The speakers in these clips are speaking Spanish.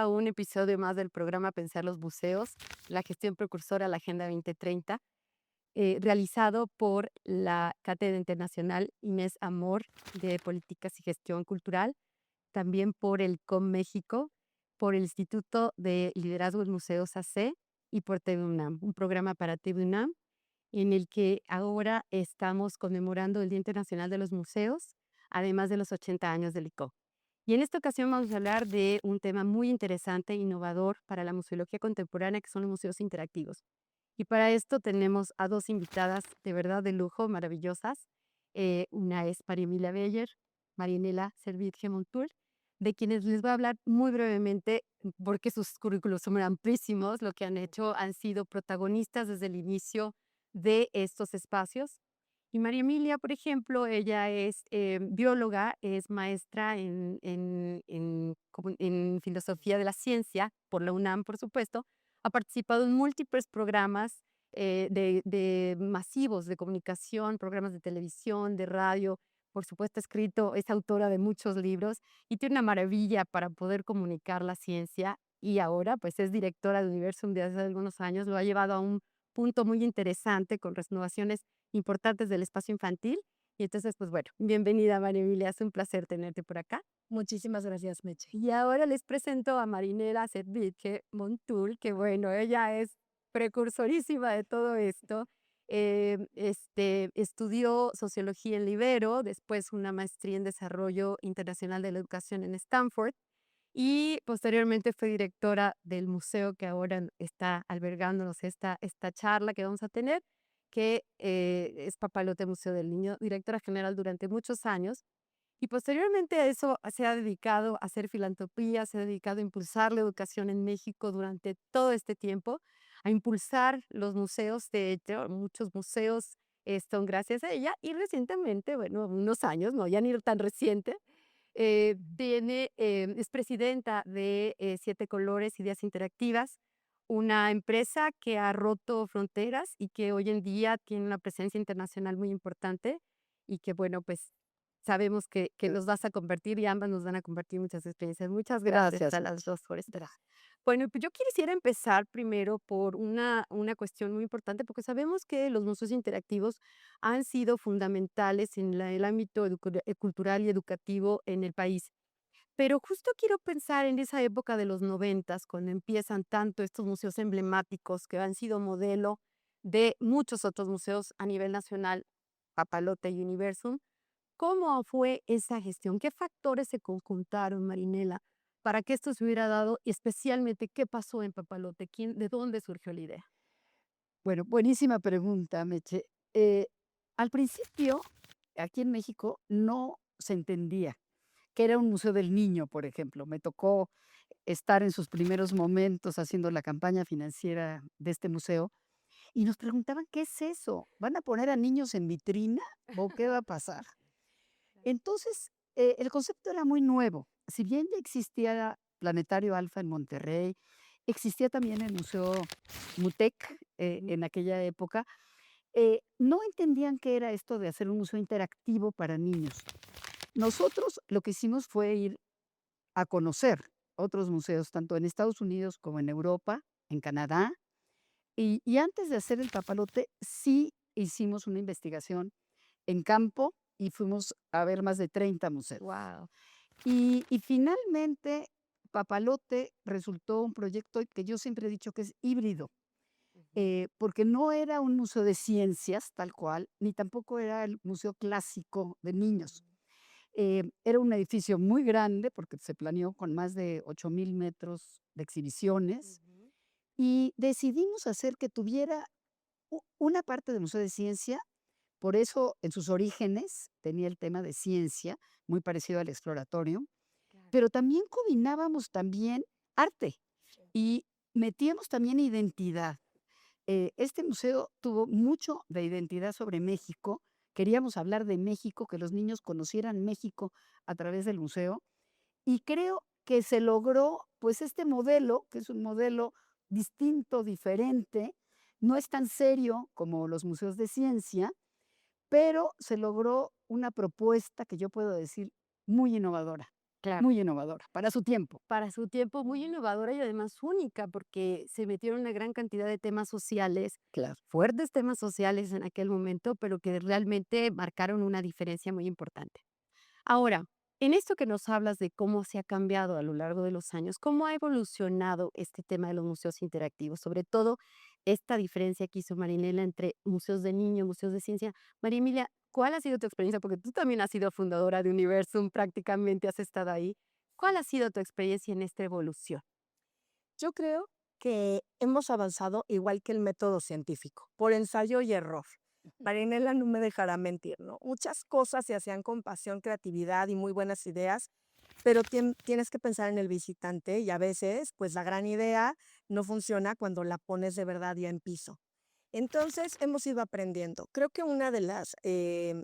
a un episodio más del programa Pensar los Museos, la gestión precursora a la Agenda 2030, realizado por la Cátedra Internacional Inés Amor de Políticas y Gestión Cultural, también por el COM México, por el Instituto de Liderazgo en Museos AC y por TV UNAM, un programa para TV UNAM en el que ahora estamos conmemorando el Día Internacional de los Museos, además de los 80 años del ICO. Y en esta ocasión vamos a hablar de un tema muy interesante e innovador para la museología contemporánea, que son los museos interactivos. Y para esto tenemos a dos invitadas de verdad de lujo, maravillosas. Una es María Emilia Beyer, Marianela Servitje Montour, de quienes les voy a hablar muy brevemente, porque sus currículos son amplísimos. Lo que han hecho han sido protagonistas desde el inicio de estos espacios. Y María Emilia, por ejemplo, ella es bióloga, es maestra en filosofía de la ciencia por la UNAM, por supuesto. Ha participado en múltiples programas de masivos de comunicación, programas de televisión, de radio. Por supuesto, ha escrito, es autora de muchos libros y tiene una maravilla para poder comunicar la ciencia. Y ahora, pues, es directora de Universum desde hace algunos años. Lo ha llevado a un punto muy interesante con renovaciones importantes del espacio infantil. Y entonces, pues bueno, bienvenida María Emilia, es un placer tenerte por acá. Muchísimas gracias, Meche. Y ahora les presento a Marinela Sedvitke Montul, que bueno, ella es precursorísima de todo esto. Estudió sociología en Libero, después una maestría en desarrollo internacional de la educación en Stanford y posteriormente fue directora del museo que ahora está albergándonos esta charla que vamos a tener, que es Papalote Museo del Niño, directora general durante muchos años. Y posteriormente a eso se ha dedicado a hacer filantropía, se ha dedicado a impulsar la educación en México durante todo este tiempo, a impulsar los museos, de hecho, muchos museos son gracias a ella. Y recientemente, bueno, unos años, no, ya ni tan reciente, es presidenta de Siete Colores Ideas Interactivas, una empresa que ha roto fronteras y que hoy en día tiene una presencia internacional muy importante y que, bueno, pues sabemos que nos vas a compartir y ambas nos van a compartir muchas experiencias. Muchas gracias Gracias, a las Meche. dos por estar. Bueno, pues yo quisiera empezar primero por una cuestión muy importante, porque sabemos que los museos interactivos han sido fundamentales en el ámbito cultural y educativo en el país. Pero justo quiero pensar en esa época de los noventas, cuando empiezan tanto estos museos emblemáticos que han sido modelo de muchos otros museos a nivel nacional, Papalote y Universum. ¿Cómo fue esa gestión? ¿Qué factores se conjuntaron, Marinela, para que esto se hubiera dado? Y especialmente, ¿qué pasó en Papalote? ¿De dónde surgió la idea? Bueno, buenísima pregunta, Meche. Al principio, aquí en México, no se entendía que era un museo del niño, por ejemplo. Me tocó estar en sus primeros momentos haciendo la campaña financiera de este museo y nos preguntaban: "¿Qué es eso? ¿Van a poner a niños en vitrina o qué va a pasar?". Entonces, el concepto era muy nuevo. Si bien ya existía Planetario Alfa en Monterrey, existía también el Museo MUTEC, Ujú. en aquella época, no entendían qué era esto de hacer un museo interactivo para niños. Nosotros lo que hicimos fue ir a conocer otros museos, tanto en Estados Unidos como en Europa, en Canadá, y antes de hacer el papalote, sí hicimos una investigación en campo y fuimos a ver más de 30 museos. Wow. Y finalmente, Papalote resultó un proyecto que yo siempre he dicho que es híbrido, porque no era un museo de ciencias tal cual, ni tampoco era el museo clásico de niños. Era un edificio muy grande porque se planeó con más de 8,000 metros de exhibiciones y decidimos hacer que tuviera una parte de museo de ciencia. Por eso, en sus orígenes, tenía el tema de ciencia, muy parecido al exploratorio, pero también combinábamos también arte y metíamos también identidad. Este museo tuvo mucho de identidad sobre México. Queríamos hablar de México, que los niños conocieran México a través del museo, y creo que se logró, pues, este modelo, que es un modelo distinto, diferente, no es tan serio como los museos de ciencia, pero se logró una propuesta que yo puedo decir muy innovadora. Claro. muy innovadora para su tiempo. Para su tiempo, muy innovadora y además única, porque se metieron una gran cantidad de temas sociales, Claro. fuertes temas sociales en aquel momento, pero que realmente marcaron una diferencia muy importante. Ahora, en esto que nos hablas de cómo se ha cambiado a lo largo de los años, ¿cómo ha evolucionado este tema de los museos interactivos? Sobre todo esta diferencia que hizo Marinela entre museos de niños, museos de ciencia. María Emilia, ¿cuál ha sido tu experiencia? Porque tú también has sido fundadora de Universum, prácticamente has estado ahí. ¿Cuál ha sido tu experiencia en esta evolución? Yo creo que hemos avanzado igual que el método científico, por ensayo y error. Marinela no me dejará mentir, ¿no? Muchas cosas se hacían con pasión, creatividad y muy buenas ideas, pero tienes que pensar en el visitante y a veces, pues la gran idea no funciona cuando la pones de verdad ya en piso. Entonces, hemos ido aprendiendo. Creo que una de las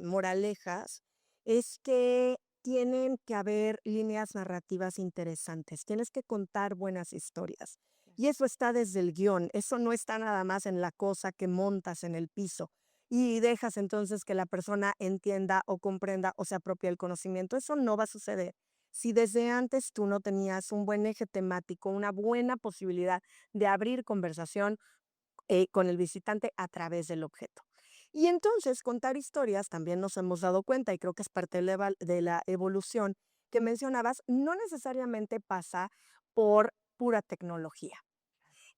moralejas es que tienen que haber líneas narrativas interesantes, tienes que contar buenas historias. Y eso está desde el guión, eso no está nada más en la cosa que montas en el piso y dejas entonces que la persona entienda o comprenda o se apropie del conocimiento. Eso no va a suceder. Si desde antes tú no tenías un buen eje temático, una buena posibilidad de abrir conversación, con el visitante a través del objeto. Y entonces contar historias también nos hemos dado cuenta, y creo que es parte de la evolución que mencionabas, no necesariamente pasa por pura tecnología.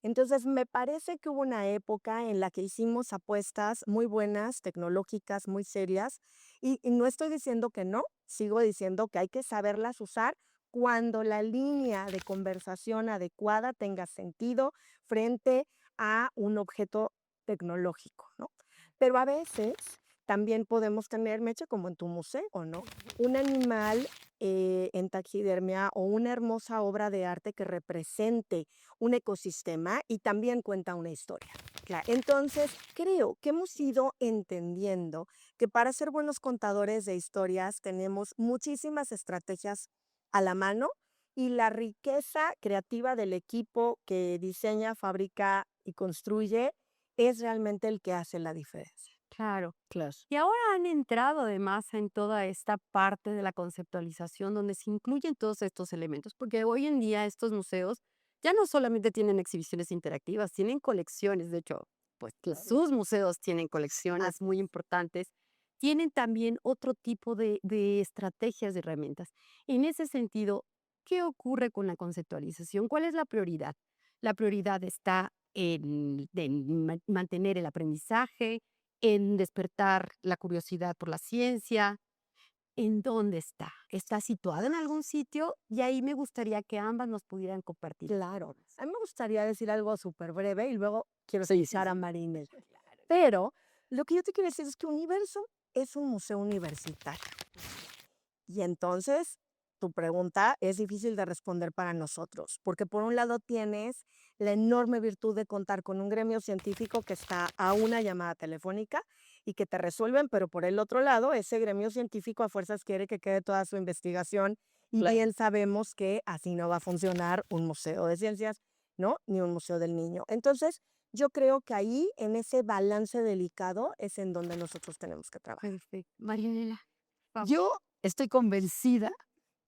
Entonces, me parece que hubo una época en la que hicimos apuestas muy buenas, tecnológicas, muy serias, y no estoy diciendo que no, sigo diciendo que hay que saberlas usar cuando la línea de conversación adecuada tenga sentido frente a un objeto tecnológico, ¿no? Pero a veces también podemos tener, Meche, como en tu museo, ¿no? Un animal en taxidermia o una hermosa obra de arte que represente un ecosistema y también cuenta una historia. Claro. Entonces, creo que hemos ido entendiendo que para ser buenos contadores de historias tenemos muchísimas estrategias a la mano y la riqueza creativa del equipo que diseña, fabrica y construye es realmente el que hace la diferencia. Claro. Claro. Y ahora han entrado además en toda esta parte de la conceptualización donde se incluyen todos estos elementos, porque hoy en día estos museos ya no solamente tienen exhibiciones interactivas, tienen colecciones, de hecho, pues Claro. sus museos tienen colecciones muy importantes, tienen también otro tipo de estrategias, de herramientas. En ese sentido, ¿qué ocurre con la conceptualización? ¿Cuál es la prioridad? La prioridad está en mantener el aprendizaje, en despertar la curiosidad por la ciencia. ¿En dónde está? ¿Está situada en algún sitio? Y ahí me gustaría que ambas nos pudieran compartir Claro. A mí me gustaría decir algo súper breve y luego quiero Sí, sí, escuchar a sí. Marínez. Pero lo que yo te quiero decir es que Universo es un museo universitario. Y entonces, tu pregunta es difícil de responder para nosotros, porque por un lado tienes la enorme virtud de contar con un gremio científico que está a una llamada telefónica y que te resuelven, pero por el otro lado, ese gremio científico a fuerzas quiere que quede toda su investigación y Claro. bien sabemos que así no va a funcionar un museo de ciencias, ¿no? Ni un museo del niño. Entonces, yo creo que ahí, en ese balance delicado, es en donde nosotros tenemos que trabajar. perfecto. Marianela, vamos. Yo estoy convencida,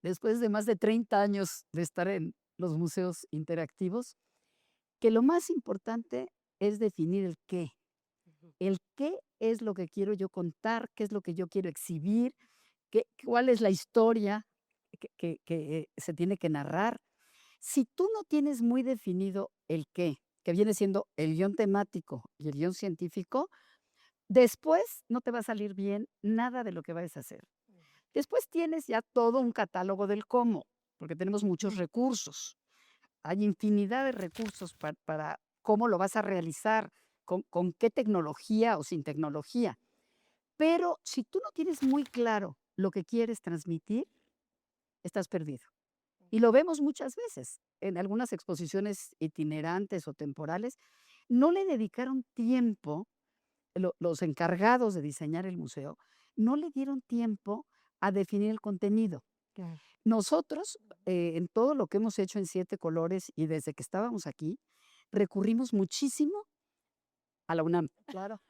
después de más de 30 años de estar en los museos interactivos, que lo más importante es definir el qué. Ujú. El qué es lo que quiero yo contar, qué es lo que yo quiero exhibir, cuál es la historia que se tiene que narrar. Si tú no tienes muy definido el qué, que viene siendo el guión temático y el guión científico, después no te va a salir bien nada de lo que vayas a hacer. Después tienes ya todo un catálogo del cómo, porque tenemos muchos recursos. Hay infinidad de recursos para cómo lo vas a realizar, con qué tecnología o sin tecnología. Pero si tú no tienes muy claro lo que quieres transmitir, estás perdido. Y lo vemos muchas veces en algunas exposiciones itinerantes o temporales. No le dedicaron tiempo, los encargados de diseñar el museo, no le dieron tiempo a definir el contenido. Claro. Nosotros, en todo lo que hemos hecho en Siete Colores y desde que estábamos aquí, recurrimos muchísimo a la UNAM. Claro.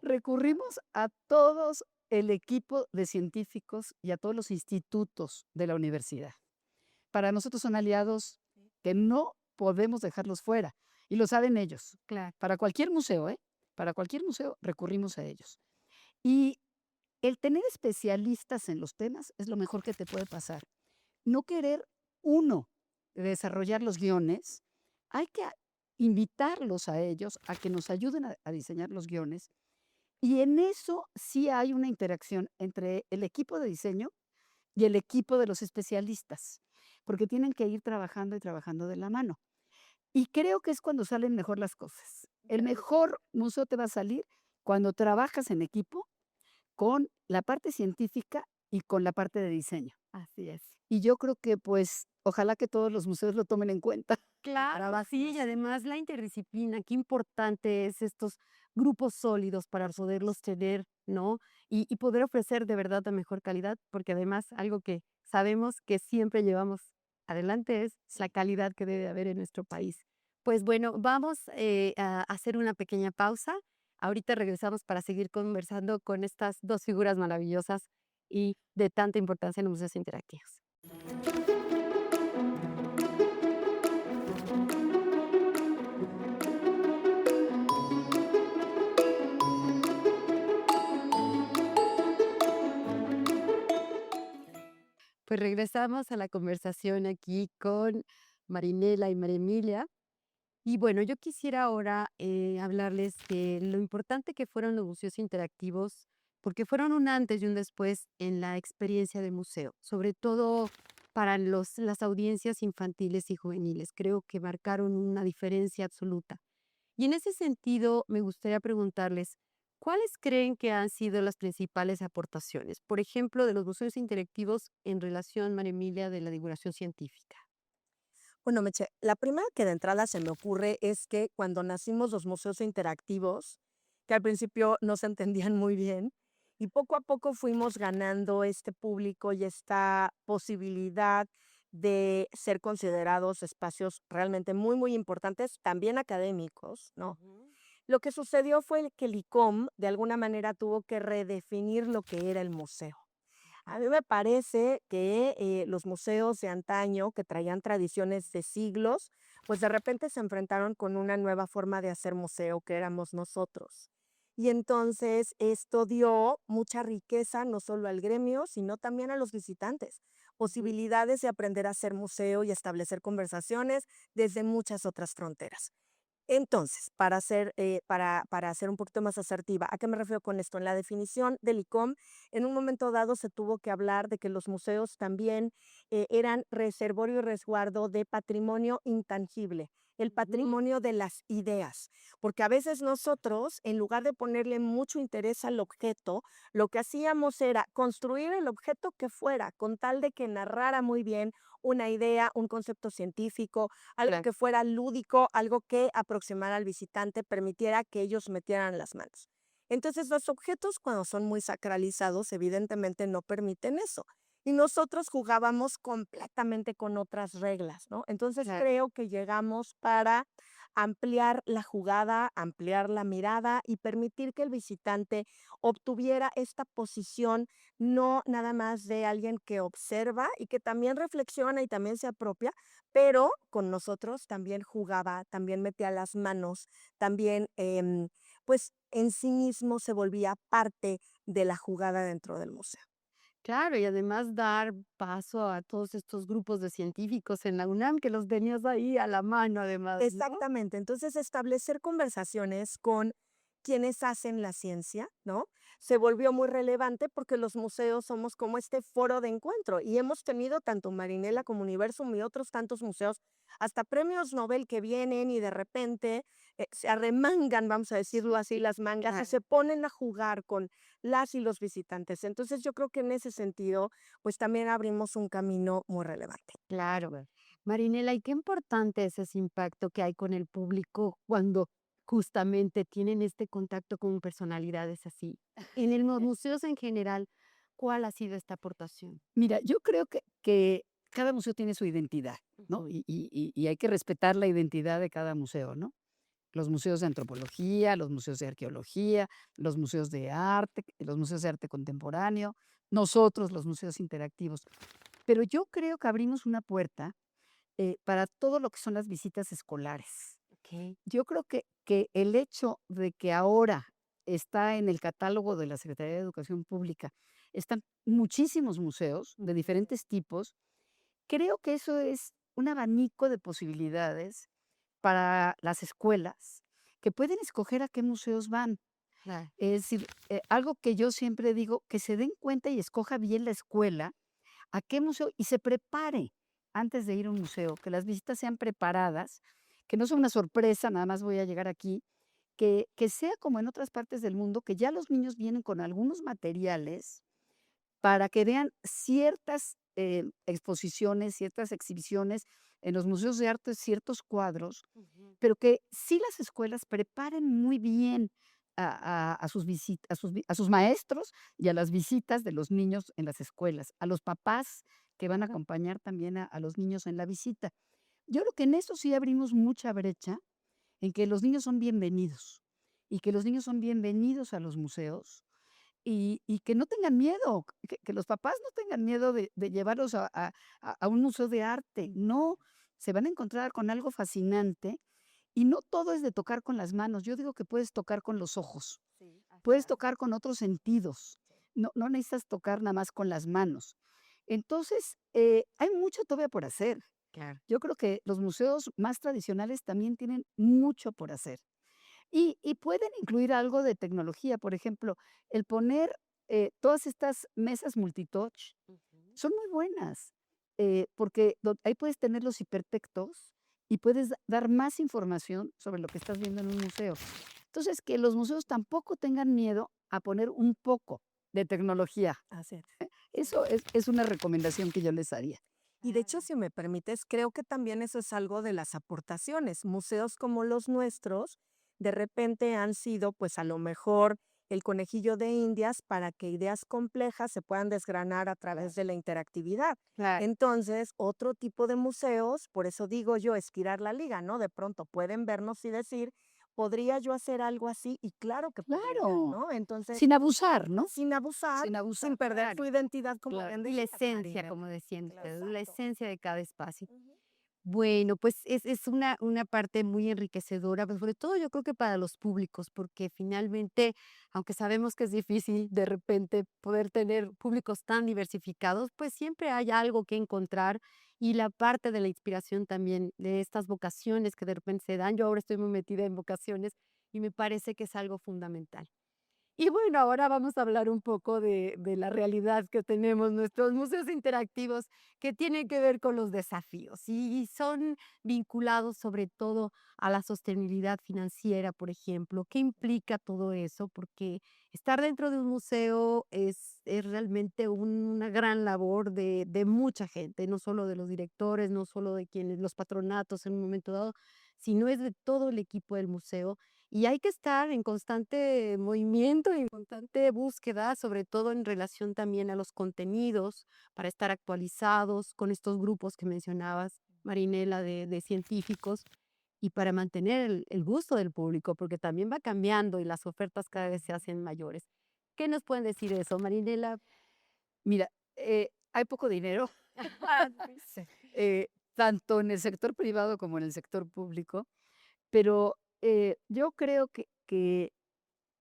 Recurrimos a todos el equipo de científicos y a todos los institutos de la universidad. para nosotros son aliados que no podemos dejarlos fuera. Y lo saben ellos. Claro. Para cualquier museo, ¿eh? Para cualquier museo recurrimos a ellos. Y el tener especialistas en los temas es lo mejor que te puede pasar. No querer uno desarrollar los guiones, hay que invitarlos a ellos a que nos ayuden a diseñar los guiones. Y en eso sí hay una interacción entre el equipo de diseño y el equipo de los especialistas, porque tienen que ir trabajando y trabajando de la mano. Y creo que es cuando salen mejor las cosas. El mejor museo te va a salir cuando trabajas en equipo con la parte científica y con la parte de diseño. Así es. Y yo creo que, pues, ojalá que todos los museos lo tomen en cuenta. Claro, sí, y además la interdisciplina, qué importante es estos grupos sólidos para poderlos tener, ¿no? Y poder ofrecer de verdad la mejor calidad, porque además algo que sabemos que siempre llevamos adelante es la calidad que debe haber en nuestro país. Pues bueno, vamos a hacer una pequeña pausa. Ahorita regresamos para seguir conversando con estas dos figuras maravillosas y de tanta importancia en los museos interactivos. Pues regresamos a la conversación aquí con Marinela y María Emilia. Y bueno, yo quisiera ahora hablarles de lo importante que fueron los museos interactivos, porque fueron un antes y un después en la experiencia de museo, sobre todo para las audiencias infantiles y juveniles. Creo que marcaron una diferencia absoluta. Y en ese sentido, me gustaría preguntarles, ¿cuáles creen que han sido las principales aportaciones, por ejemplo, de los museos interactivos en relación, María Emilia, de la divulgación científica? Bueno, Meche, la primera que de entrada se me ocurre es que cuando nacimos los museos interactivos, que al principio no se entendían muy bien, y poco a poco fuimos ganando este público y esta posibilidad de ser considerados espacios realmente muy, muy importantes, también académicos, ¿no? Ujú. Lo que sucedió fue que el ICOM de alguna manera tuvo que redefinir lo que era el museo. A mí me parece que los museos de antaño, que traían tradiciones de siglos, pues de repente se enfrentaron con una nueva forma de hacer museo que éramos nosotros. Y entonces esto dio mucha riqueza no solo al gremio, sino también a los visitantes, Ujú. posibilidades de aprender a hacer museo y establecer conversaciones desde muchas otras fronteras. Entonces, para ser un poquito más asertiva, ¿a qué me refiero con esto? En la definición del ICOM, en un momento dado se tuvo que hablar de que los museos también eran reservorio y resguardo de patrimonio intangible, el Ujú. patrimonio de las ideas, porque a veces nosotros, en lugar de ponerle mucho interés al objeto, lo que hacíamos era construir el objeto que fuera, con tal de que narrara muy bien una idea, un concepto científico, algo Claro. que fuera lúdico, algo que aproximara al visitante, permitiera que ellos metieran las manos. Entonces, los objetos, cuando son muy sacralizados, evidentemente no permiten eso. Y nosotros jugábamos completamente con otras reglas, ¿no? Entonces, Claro. creo que llegamos para ampliar la jugada, ampliar la mirada y permitir que el visitante obtuviera esta posición no nada más de alguien que observa y que también reflexiona y también se apropia, pero con nosotros también jugaba, también metía las manos, también, pues, en sí mismo se volvía parte de la jugada dentro del museo. Claro, y además dar paso a todos estos grupos de científicos en la UNAM, que los tenías ahí a la mano además, ¿no? Exactamente. Entonces, establecer conversaciones con quienes hacen la ciencia, ¿no? Se volvió muy relevante porque los museos somos como este foro de encuentro y hemos tenido tanto Marinela como Universum y otros tantos museos, hasta premios Nobel que vienen y de repente se arremangan, vamos a decirlo así, las mangas y Claro. se ponen a jugar con las y los visitantes. Entonces, yo creo que en ese sentido, pues también abrimos un camino muy relevante. Claro. Marinela, ¿y qué importante es ese impacto que hay con el público cuando justamente tienen este contacto con personalidades así? En los museos en general, ¿cuál ha sido esta aportación? Mira, yo creo que cada museo tiene su identidad, ¿no? Ujú. Y hay que respetar la identidad de cada museo, ¿no? Los museos de antropología, los museos de arqueología, los museos de arte, los museos de arte contemporáneo, nosotros, los museos interactivos. pero yo creo que abrimos una puerta para todo lo que son las visitas escolares. Ok. Yo creo que el hecho de que ahora está en el catálogo de la Secretaría de Educación Pública, están muchísimos museos de diferentes tipos, creo que eso es un abanico de posibilidades para las escuelas que pueden escoger a qué museos van. Claro. Es decir, algo que yo siempre digo, que se den cuenta y escoja bien la escuela a qué museo y se prepare antes de ir a un museo, que las visitas sean preparadas, que no sea una sorpresa, nada más voy a llegar aquí, que sea como en otras partes del mundo, que ya los niños vienen con algunos materiales para que vean ciertas exposiciones, ciertas exhibiciones en los museos de arte, ciertos cuadros, Ujú. pero que sí las escuelas preparen muy bien a sus a sus maestros y a las visitas de los niños en las escuelas, a los papás que van a Claro. acompañar también a los niños en la visita. Yo creo que en eso sí abrimos mucha brecha, en que los niños son bienvenidos y que los niños son bienvenidos a los museos y que no tengan miedo, que los papás no tengan miedo de llevarlos a un museo de arte. No, se van a encontrar con algo fascinante y no todo es de tocar con las manos. Yo digo que puedes tocar con los ojos, Sí, así puedes es. tocar con otros sentidos. No necesitas tocar nada más con las manos. Entonces, hay mucho todavía por hacer. Claro. Yo creo que los museos más tradicionales también tienen mucho por hacer. Y pueden incluir algo de tecnología, por ejemplo, el poner, todas estas mesas multitouch Ujú. son muy buenas, porque ahí puedes tener los hipertextos y puedes dar más información sobre lo que estás viendo en un museo. Entonces, que los museos tampoco tengan miedo a poner un poco de tecnología. Así es. Sí. Eso es una recomendación que yo les haría. Y de hecho, Claro. si me permites, creo que también eso es algo de las aportaciones. Museos como los nuestros, de repente han sido, pues a lo mejor, el conejillo de Indias para que ideas complejas se puedan desgranar a través de la interactividad. Claro. Entonces, otro tipo de museos, por eso digo yo, estirar la liga, ¿no? De pronto pueden vernos y decir, ¿podría yo hacer algo así? Y claro que podría, Claro, ¿no? Entonces, sin abusar, ¿no? sin abusar, Sin sin abusar, perder su claro, identidad, como claro. bien Y la decías, esencia, Marinela. como decían ustedes, la Exacto. esencia de cada espacio. Ujú. Bueno, pues es una parte muy enriquecedora, pero sobre todo yo creo que para los públicos, porque finalmente, aunque sabemos que es difícil de repente poder tener públicos tan diversificados, pues siempre hay algo que encontrar y la parte de la inspiración también de estas vocaciones que de repente se dan. Yo ahora estoy muy metida en vocaciones y me parece que es algo fundamental. Y bueno, ahora vamos a hablar un poco de la realidad que tenemos, nuestros museos interactivos que tienen que ver con los desafíos y son vinculados sobre todo a la sostenibilidad financiera, por ejemplo. ¿Qué implica todo eso? Porque estar dentro de un museo es realmente una gran labor de mucha gente, no solo de los directores, no solo de quienes, los patronatos en un momento dado, sino es de todo el equipo del museo y hay que estar en constante movimiento y en constante búsqueda, sobre todo en relación también a los contenidos, para estar actualizados con estos grupos que mencionabas, Marinela, de científicos, y para mantener el gusto del público, porque también va cambiando y las ofertas cada vez se hacen mayores. ¿Qué nos pueden decir eso, Marinela? Mira, hay poco dinero, Sí. eh, tanto en el sector privado como en el sector público, pero, yo creo que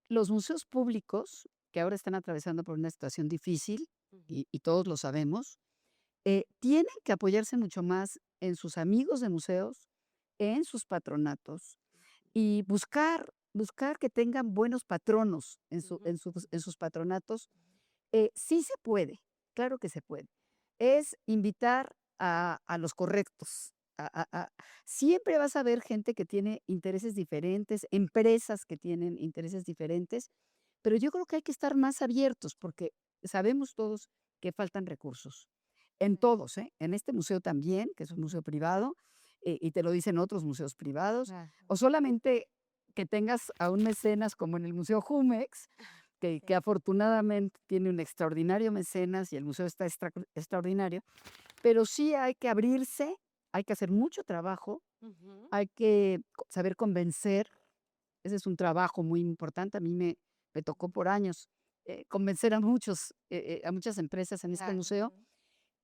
los museos públicos, que ahora están atravesando por una situación difícil, Ujú. y todos lo sabemos, tienen que apoyarse mucho más en sus amigos de museos, en sus patronatos, y buscar que tengan buenos patronos Ujú. en sus patronatos. Sí se puede, claro que se puede. Es invitar a los correctos. Siempre vas a ver gente que tiene intereses diferentes, empresas que tienen intereses diferentes, pero yo creo que hay que estar más abiertos porque sabemos todos que faltan recursos. En todos, ¿eh? En este museo también, que es un museo privado, y te lo dicen otros museos privados, Claro. o solamente que tengas a un mecenas como en el Museo Jumex, que afortunadamente tiene un extraordinario mecenas y el museo está extraordinario, pero sí hay que abrirse, hay que hacer mucho trabajo, Ujú. hay que saber convencer, ese es un trabajo muy importante, a mí me tocó por años convencer a muchas empresas en este Claro. museo,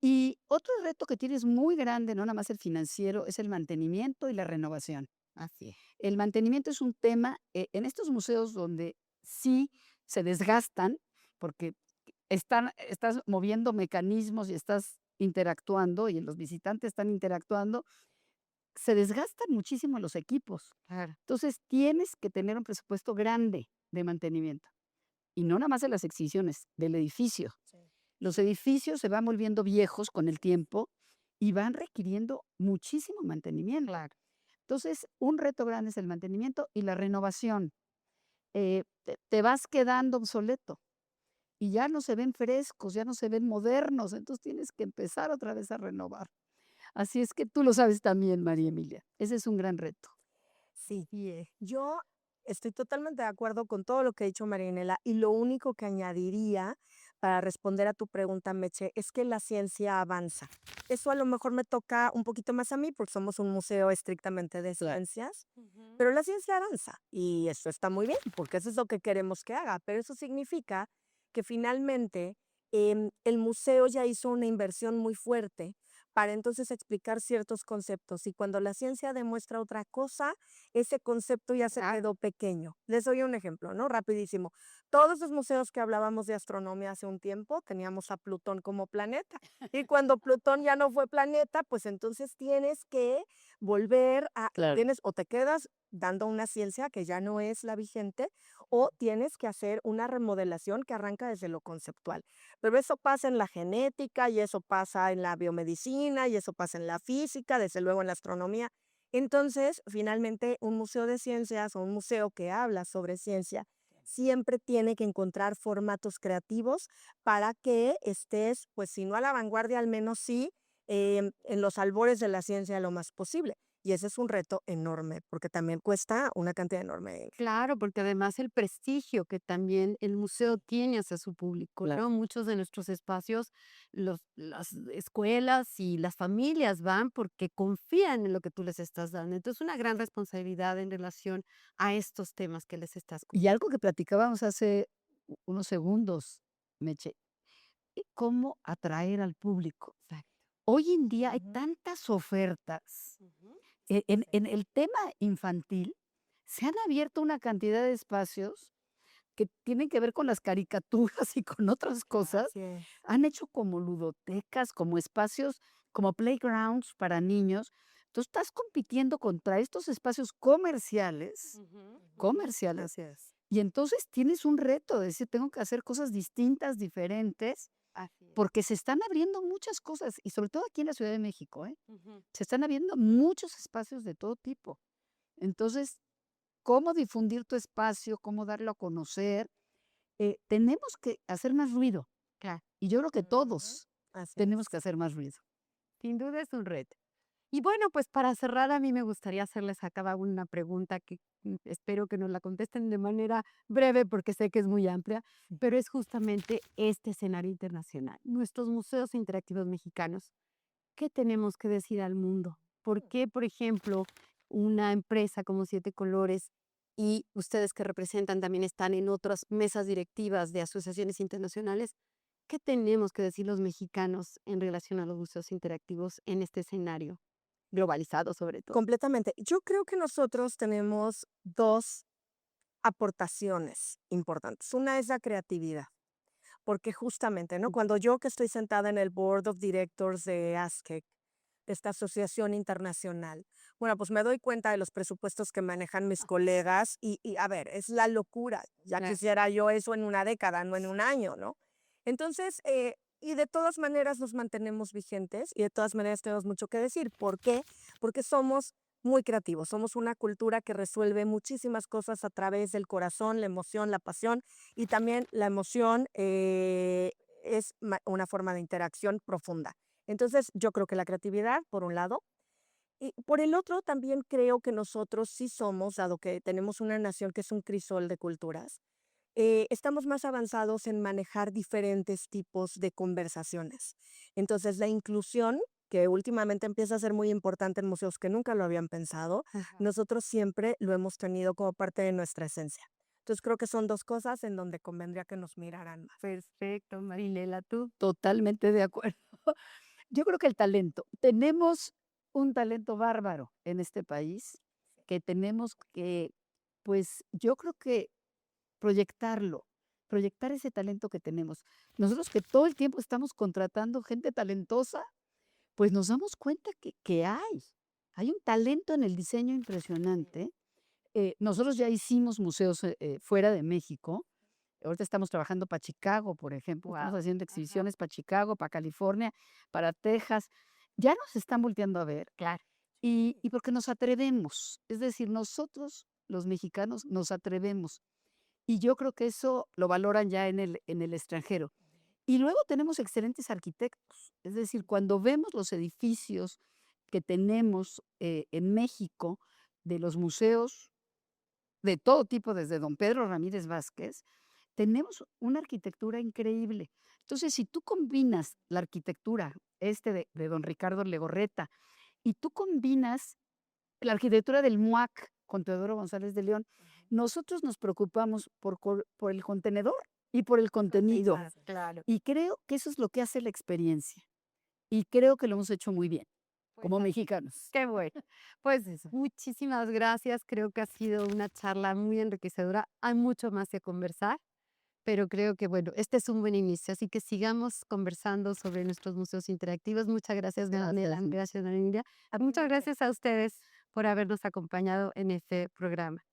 Y otro reto que tienes muy grande, no nada más el financiero, es el mantenimiento y la renovación. Así es. El mantenimiento es un tema, en estos museos donde sí se desgastan, porque estás moviendo mecanismos y estás interactuando, y los visitantes están interactuando, se desgastan muchísimo los equipos. Claro. Entonces, tienes que tener un presupuesto grande de mantenimiento, y no nada más de las exhibiciones, del edificio. Sí. Los edificios se van volviendo viejos con el tiempo y van requiriendo muchísimo mantenimiento. Claro. Entonces, un reto grande es el mantenimiento y la renovación. Te vas quedando obsoleto y ya no se ven frescos, ya no se ven modernos, entonces tienes que empezar otra vez a renovar. Así es que tú lo sabes también, María Emilia. Ese es un gran reto. Sí, Así es. yo estoy totalmente de acuerdo con todo lo que ha dicho Marianela y lo único que añadiría para responder a tu pregunta, Meche, es que la ciencia avanza. Eso a lo mejor me toca un poquito más a mí porque somos un museo estrictamente de Claro. ciencias, Ujú. pero la ciencia avanza y eso está muy bien porque eso es lo que queremos que haga, pero eso significa que finalmente el museo ya hizo una inversión muy fuerte para entonces explicar ciertos conceptos y cuando la ciencia demuestra otra cosa, ese concepto ya se Claro. quedó pequeño. Les doy un ejemplo, ¿no? Rapidísimo. Todos los museos que hablábamos de astronomía hace un tiempo, teníamos a Plutón como planeta. Y cuando Plutón ya no fue planeta, pues entonces tienes que volver a, Claro. tienes o te quedas dando una ciencia que ya no es la vigente o tienes que hacer una remodelación que arranca desde lo conceptual. Pero eso pasa en la genética y eso pasa en la biomedicina y eso pasa en la física, desde luego en la astronomía. Entonces, finalmente, un museo de ciencias o un museo que habla sobre ciencia siempre tiene que encontrar formatos creativos para que estés, pues si no a la vanguardia, al menos sí en los albores de la ciencia lo más posible. Y ese es un reto enorme, porque también cuesta una cantidad enorme de dinero. Claro, porque además el prestigio que también el museo tiene hacia su público, Claro. ¿no? Muchos de nuestros espacios, las escuelas y las familias van porque confían en lo que tú les estás dando. Entonces, una gran responsabilidad en relación a estos temas que les estás Y algo que platicábamos hace unos segundos, Meche, cómo atraer al público. Exacto. Hoy en día hay Ujú. tantas ofertas. Ujú. En el tema infantil se han abierto una cantidad de espacios que tienen que ver con las caricaturas y con otras cosas. Así es. Han hecho como ludotecas, como espacios, como playgrounds para niños. Tú estás compitiendo contra estos espacios comerciales, Ujú. Ujú. comerciales, Así es. y entonces tienes un reto de decir, tengo que hacer cosas distintas, diferentes, Así es. porque se están abriendo muchas cosas, y sobre todo aquí en la Ciudad de México, ¿eh? Ujú. Se están abriendo muchos espacios de todo tipo. Entonces, ¿cómo difundir tu espacio? ¿Cómo darlo a conocer? Tenemos que hacer más ruido, Claro. y yo creo que Ujú. todos Así tenemos es. que hacer más ruido. Sin duda es un reto. Y bueno, pues para cerrar, a mí me gustaría hacerles a cada uno una pregunta que espero que nos la contesten de manera breve porque sé que es muy amplia, pero es justamente este escenario internacional. Nuestros museos interactivos mexicanos, ¿qué tenemos que decir al mundo? ¿Por qué, por ejemplo, una empresa como Siete Colores y ustedes que representan también están en otras mesas directivas de asociaciones internacionales? ¿Qué tenemos que decir los mexicanos en relación a los museos interactivos en este escenario globalizado sobre todo? Completamente. Yo creo que nosotros tenemos dos aportaciones importantes. Una es la creatividad, porque justamente, ¿no? Cuando yo que estoy sentada en el Board of Directors de ASCEC, esta asociación internacional, bueno, pues me doy cuenta de los presupuestos que manejan mis colegas y a ver, es la locura. Ya Claro. quisiera yo eso en una década, no en un año, ¿no? Entonces, y de todas maneras nos mantenemos vigentes y de todas maneras tenemos mucho que decir. ¿Por qué? Porque somos muy creativos, somos una cultura que resuelve muchísimas cosas a través del corazón, la emoción, la pasión y también la emoción es una forma de interacción profunda. Entonces, yo creo que la creatividad, por un lado, y por el otro, también creo que nosotros sí somos, dado que tenemos una nación que es un crisol de culturas, estamos más avanzados en manejar diferentes tipos de conversaciones. Entonces, la inclusión, que últimamente empieza a ser muy importante en museos que nunca lo habían pensado, Ajá. nosotros siempre lo hemos tenido como parte de nuestra esencia. Entonces, creo que son dos cosas en donde convendría que nos miraran más. Perfecto, Marilela, ¿tú? Totalmente de acuerdo. Yo creo que el talento. Tenemos un talento bárbaro en este país que tenemos que, pues, yo creo que proyectarlo, proyectar ese talento que tenemos. Nosotros que todo el tiempo estamos contratando gente talentosa, pues nos damos cuenta que hay. Hay un talento en el diseño impresionante. Nosotros ya hicimos museos fuera de México. Ahorita estamos trabajando para Chicago, por ejemplo. Estamos Wow. haciendo Ajá. exhibiciones para Chicago, para California, para Texas. Ya nos están volteando a ver Claro. y porque nos atrevemos. Es decir, nosotros, los mexicanos, nos atrevemos. Y yo creo que eso lo valoran ya en el extranjero. Y luego tenemos excelentes arquitectos. Es decir, cuando vemos los edificios que tenemos en México, de los museos de todo tipo, desde don Pedro Ramírez Vázquez, tenemos una arquitectura increíble. Entonces, si tú combinas la arquitectura de don Ricardo Legorreta y tú combinas la arquitectura del MUAC con Teodoro González de León, nosotros nos preocupamos por el contenedor y por el contenido. Claro. Y creo que eso es lo que hace la experiencia. Y creo que lo hemos hecho muy bien, Pues como así. mexicanos. Qué bueno. Pues muchísimas gracias. Creo que ha sido una charla muy enriquecedora. Hay mucho más que conversar, pero creo que, bueno, este es un buen inicio. Así que sigamos conversando sobre nuestros museos interactivos. Muchas gracias, Daniela. Gracias. Gracias, Daniela. Muchas gracias a ustedes por habernos acompañado en este programa.